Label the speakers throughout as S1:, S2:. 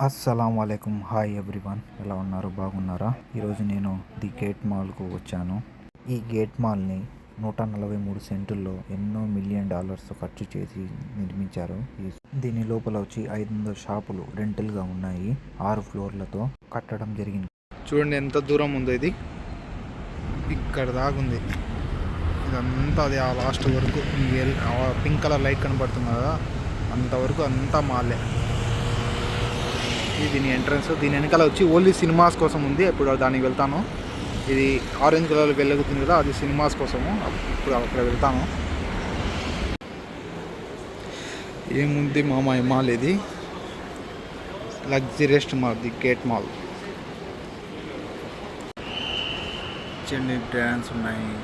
S1: అస్సలం వాలేకుమ్. Hi everyone, ఎలా ఉన్నారు? బాగున్నారా? ఈరోజు నేను ది గేట్ మాల్కు వచ్చాను. ఈ గేట్ మాల్ని 143 సెంటుల్లో ఎన్నో $1 మిలియన్ ఖర్చు చేసి నిర్మించారు. దీని లోపల వచ్చి 500 షాపులు రెంటల్గా ఉన్నాయి. 6 ఫ్లోర్లతో కట్టడం జరిగింది. చూడండి ఎంత దూరం ఉందో ఇది. ఇక్కడ దాగుంది ఇదంతా. అది ఆ లాస్ట్ వరకు పింక్ కలర్ లైట్ కనబడుతుంది కదా, అంతవరకు అంతా మాలే. ఇది దీని ఎంట్రన్స్. దీని వెనకాల వచ్చి ఓన్లీ సినిమాస్ కోసం ఉంది. ఇప్పుడు దానికి వెళ్తాను. ఇది ఆరెంజ్ కలర్ వెలుగుతుంది కదా, అది సినిమాస్ కోసము. ఇప్పుడు అక్కడ వెళ్తాను. ఏముంది మామ ఈ మాల్, ఇది luxuriest mall, the gate mall. చెండి బ్రాండ్స్ ఉన్నాయి,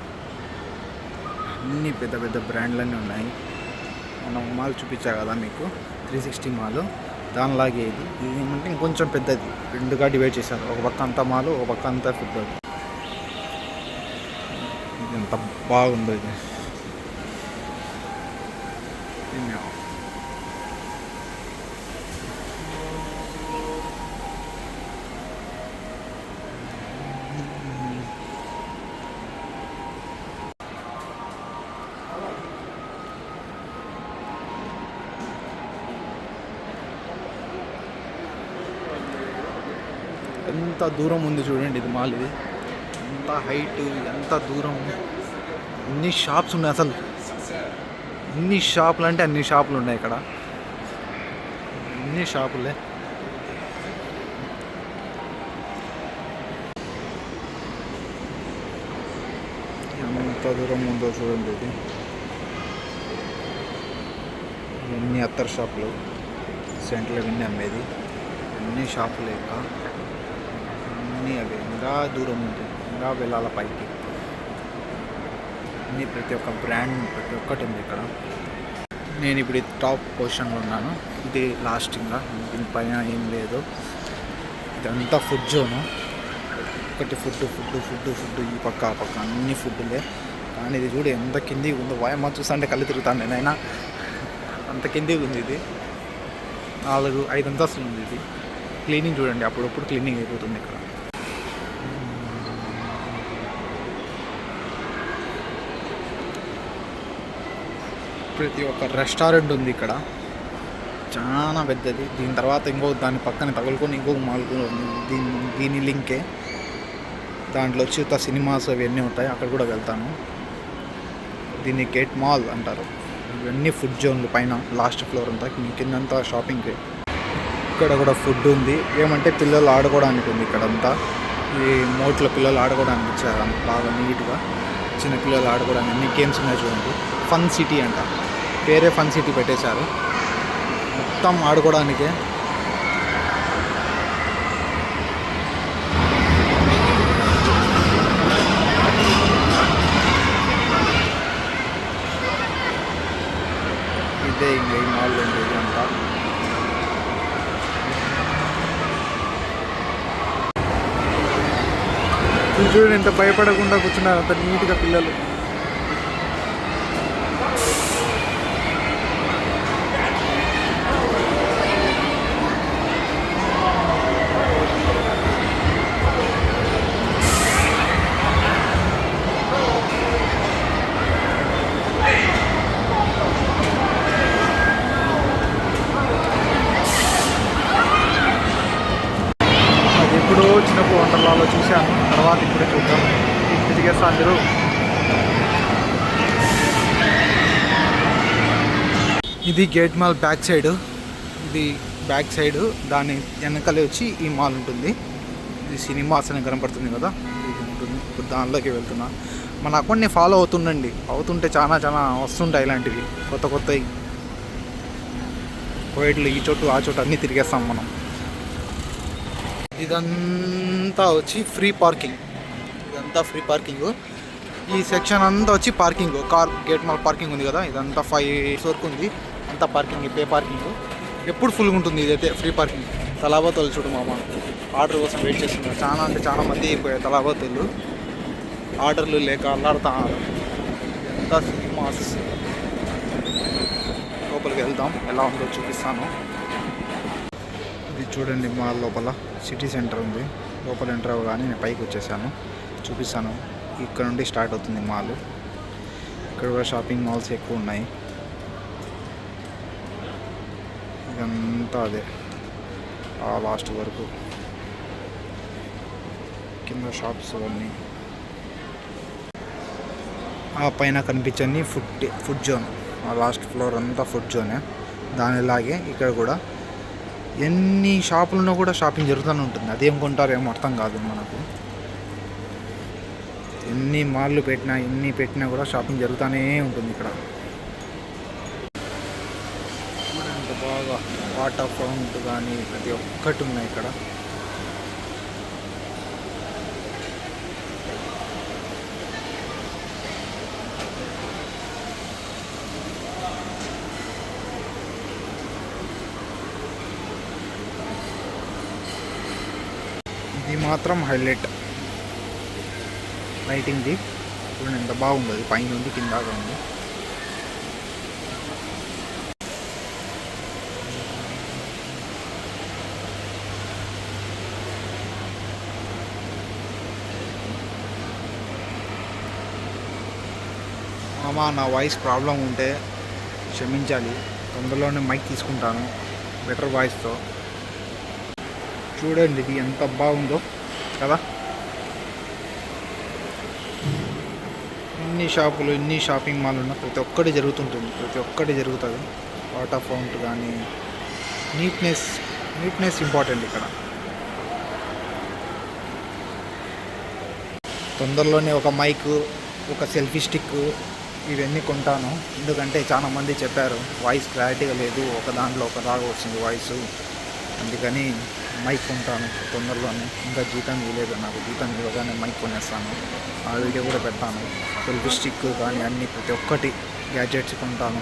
S1: అన్ని పెద్ద పెద్ద బ్రాండ్లన్నీ ఉన్నాయి. మనం మాల్ చూపించా కదా మీకు, 360 మాల్, దానిలాగే ఇది. ఇది ఏమంటే ఇంకొంచెం పెద్దది, రెండుగా డివైడ్ చేశారు. ఒక పక్క అంతా మాలు, ఒక పక్క అంతా ఫుడ్. ఇది ఎంత బాగుందో ఇది. ఎంత దూరం ఉంది చూడండి, ఇది మాల్. ఇది ఎంత హైట్, ఎంత దూరం, ఎన్ని షాప్స్ ఉన్నాయి అసలు. ఎన్ని షాపులు అంటే అన్ని షాపులు ఉన్నాయి ఇక్కడ, అన్ని షాపులే. ఎంత దూరం ఉందో చూడండి ఇది. ఎన్ని అత్తర్ షాపులు, సెంట్లో ఇవన్నీ అమ్మేది, అన్ని షాపులే. అన్నీ అవి ఇంకా దూరం ఉంది, ఇంకా వెళ్ళాల పైకి. అన్నీ ప్రతి ఒక్క బ్రాండ్ ప్రతి ఒక్కటి ఉంది ఇక్కడ. నేను ఇప్పుడు టాప్ పొజిషన్లో ఉన్నాను. ఇది లాస్ట్, ఇంకా దీనిపైన ఏం లేదు. ఇదంతా ఫుడ్ జోను. ఒకటి ఫుడ్ ఫుడ్ ఫుడ్ ఫుడ్ ఈ పక్క ఆ పక్క అన్ని ఫుడ్లే. కానీ ఇది చూడు ఎంత కిందికి ఉందో. వాయమ్మ చూస్తుంటే కళ్ళు తిరుగుతాను నేనైనా, అంత కిందికి ఉంది ఇది. 4-5 అంతస్తులు ఉంది ఇది. క్లీనింగ్ చూడండి, అప్పుడప్పుడు క్లీనింగ్ అయిపోతుంది ఇక్కడ. ప్రతి ఒక్క రెస్టారెంట్ ఉంది ఇక్కడ, చాలా పెద్దది. దీని తర్వాత దాని పక్కన తగులుకొని ఇంకొక మాల్ ఉంది. దీని లింకే. దాంట్లో వచ్చి సినిమాస్ అవన్నీ ఉంటాయి, అక్కడ కూడా వెళ్తాను. దీన్ని గేట్ మాల్ అంటారు. ఇవన్నీ ఫుడ్ జోన్లు పైన లాస్ట్ ఫ్లోర్ అంతా, కిందంతా షాపింగ్. ఇక్కడ కూడా ఫుడ్ ఉంది. ఏమంటే పిల్లలు ఆడుకోవడానికి ఉంది ఇక్కడంతా. ఈ మోట్లో పిల్లలు ఆడుకోవడానికి ఇచ్చారు బాగా నీట్గా. చిన్న పిల్లలు ఆడుకోవడానికి అన్ని గేమ్స్ ఉన్నాయి చూడండి. ఫన్ సిటీ అంట, పేరే ఫన్ సిటీ పెట్టేశారు. మొత్తం ఆడుకోవడానికే. ఇదే ఇంకా ఈ మాల్ ఉండేది అంతా. చూడండి ఎంత భయపడకుండా కూర్చున్నారు, అంత నీట్గా పిల్లలు. ఎప్పుడో చిన్నప్పుడు వంటలలో చూశాను, తర్వాత ఇప్పుడే చూద్దాం. తిరిగేస్తా అందరూ. ఇది గేట్ మాల్ బ్యాక్ సైడ్. ఇది బ్యాక్ సైడ్, దాని వెనకాలే వచ్చి ఈ మాల్ ఉంటుంది. ఇది సినిమాస్ అని కనపడుతుంది కదా, ఇది ఉంటుంది. ఇప్పుడు దానిలోకి వెళ్తున్నా. మన అకౌంట్ని ఫాలో అవుతుంటే చాలా చాలా వస్తుంటాయి ఇలాంటివి కొత్త కొత్తవి. కోయిట్లు ఈ చోటు ఆ చోటు అన్నీ తిరిగేస్తాం మనం. ఇదంతా వచ్చి ఫ్రీ పార్కింగ్. ఇదంతా ఫ్రీ పార్కింగ్. ఈ సెక్షన్ అంతా వచ్చి parking, car gate mall parking ఉంది కదా, ఇదంతా 5 వరకు ఉంది. అంతా పార్కింగ్, పే పార్కింగ్. ఎప్పుడు ఫుల్గా ఉంటుంది ఇదైతే ఫ్రీ పార్కింగ్. తలాబోతోళ్ళు చూడు మామ, ఆర్డర్ కోసం వెయిట్ చేస్తున్నారు. చాలా అంటే చాలా మంది అయిపోయారు తలాబోతోళ్ళు, ఆర్డర్లు లేక అల్లాడుతా. ఎంత సినిమాస్. లోపలికి వెళ్దాం, ఎలా ఉందో చూపిస్తాను. ఇది చూడండి మాల్ లోపల సిటీ సెంటర్ ఉంది. లోపల ఎంటర్ అవ్వగానే నేను పైకి వచ్చేసాను, చూపిస్తాను. ఇక్కడ నుండి స్టార్ట్ అవుతుంది మాల్. ఇక్కడ కూడా షాపింగ్ మాల్స్ ఎక్కువ ఉన్నాయి. ఇదంతా అదే ఆ లాస్ట్ వరకు కింద షాప్స్ అన్నీ. ఆ పైన కనిపించని ఫుడ్ జోన్, ఆ లాస్ట్ ఫ్లోర్ అంతా ఫుడ్ జోనే. దానిలాగే ఇక్కడ కూడా ఎన్ని షాపులను కూడా షాపింగ్ జరుగుతూనే ఉంటుంది. అదేం కొంటారో ఏమో అర్థం కాదు మనకు. ఎన్ని మాల్లు పెట్టినా ఎన్ని పెట్టినా కూడా షాపింగ్ జరుగుతూనే ఉంటుంది ఇక్కడ. చూడండి బాగా వాటర్ ఫౌంట్ కానీ ప్రతి ఒక్కటి ఉన్నాయి ఇక్కడ. ఇది మాత్రం హైలైట్ లైటింగ్ది. చూడండి ఎంత బాగుంది, అది పైన ఉంది కింద ఉంది. మామ నా వాయిస్ ప్రాబ్లం ఉంటే క్షమించాలి. తొందరలోనే మైక్ తీసుకుంటాను బెటర్ వాయిస్తో. చూడండి ఇది ఎంత బాగుందో కదా. ఇన్ని షాపులు ఇన్ని షాపింగ్ మాల్ ఉన్న ప్రతి ఒక్కటి జరుగుతుంటుంది, ప్రతి ఒక్కటి జరుగుతుంది. వాటర్ ఫౌంట్ కానీ నీట్నెస్ ఇంపార్టెంట్ ఇక్కడ. తొందరలోనే ఒక మైక్, ఒక సెల్ఫీ స్టిక్ ఇవన్నీ కొంటాను. ఎందుకంటే చాలామంది చెప్పారు వాయిస్ క్లారిటీగా లేదు, ఒక దాంట్లో ఒకలాగా వస్తుంది వాయిస్. అందుకని మైక్ కొంటాను తొందరలోనే. ఇంకా జీతం ఇవ్వలేదు నాకు, జీతం ఇవ్వగానే మైక్ కొనేస్తాను. ఆ వీడియో కూడా పెడతాను. సెల్ఫీ స్టిక్ కానీ అన్నీ ప్రతి ఒక్కటి గ్యాడ్జెట్స్ కొంటాను.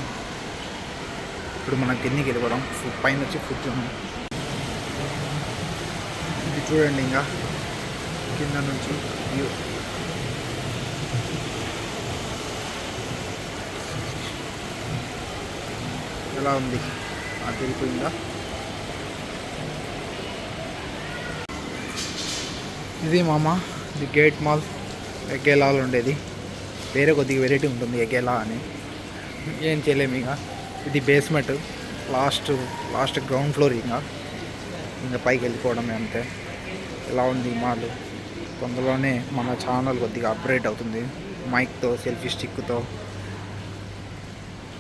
S1: ఇప్పుడు మనం కిందికి వెళ్ళిపోవడం. పైన వచ్చి ఫుడ్ ఇది చూడండి, ఇంకా కింద నుంచి వ్యూ. ఎలా ఉంది, అది వెళ్ళిపోయిందా? ఇది మామ ఇది గేట్ మాల్. ఎగ్గేలాలో ఉండేది, వేరే కొద్దిగా వెరైటీ ఉంటుంది ఎగ్గేలా అని. ఏం చేయలేము ఇక. ఇది బేస్మెంట్, లాస్ట్ గ్రౌండ్ ఫ్లోర్. ఇంకా పైకి వెళ్ళిపోవడమే అంతే. ఎలా ఉంది మాల్? తొందరలోనే మన ఛానల్ కొద్దిగా అప్గ్రేడ్ అవుతుంది. మైక్తో సెల్ఫీ స్టిక్తో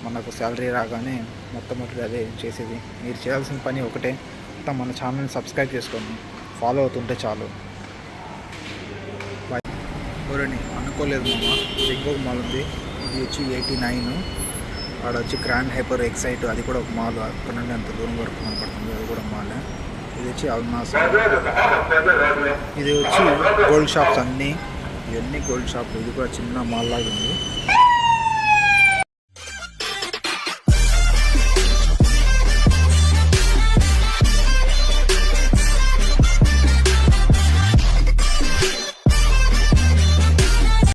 S1: మనకు శాలరీ రాగానే మొట్టమొదటి అదే చేసేది. మీరు చేయాల్సిన పని ఒకటే, మొత్తం మన ఛానల్ని సబ్స్క్రైబ్ చేసుకోండి, ఫాలో అవుతుంటే చాలు. ఎవరని అనుకోలేదు మామ. ఇంకొక మాల్ ఉంది, ఇది వచ్చి 89. అక్కడ వచ్చి గ్రాండ్ హైపర్ ఎక్సైట్, అది కూడా ఒక మాల్. అక్కడ నుండి అంత దూరం వరకు కనపడుతుంది, అది కూడా మాల్. ఇది వచ్చి అల్మాస్. ఇది వచ్చి గోల్డ్ షాప్స్ అన్నీ, ఇవన్నీ గోల్డ్ షాప్. ఇది కూడా చిన్న మాల్ లాగా ఉంది.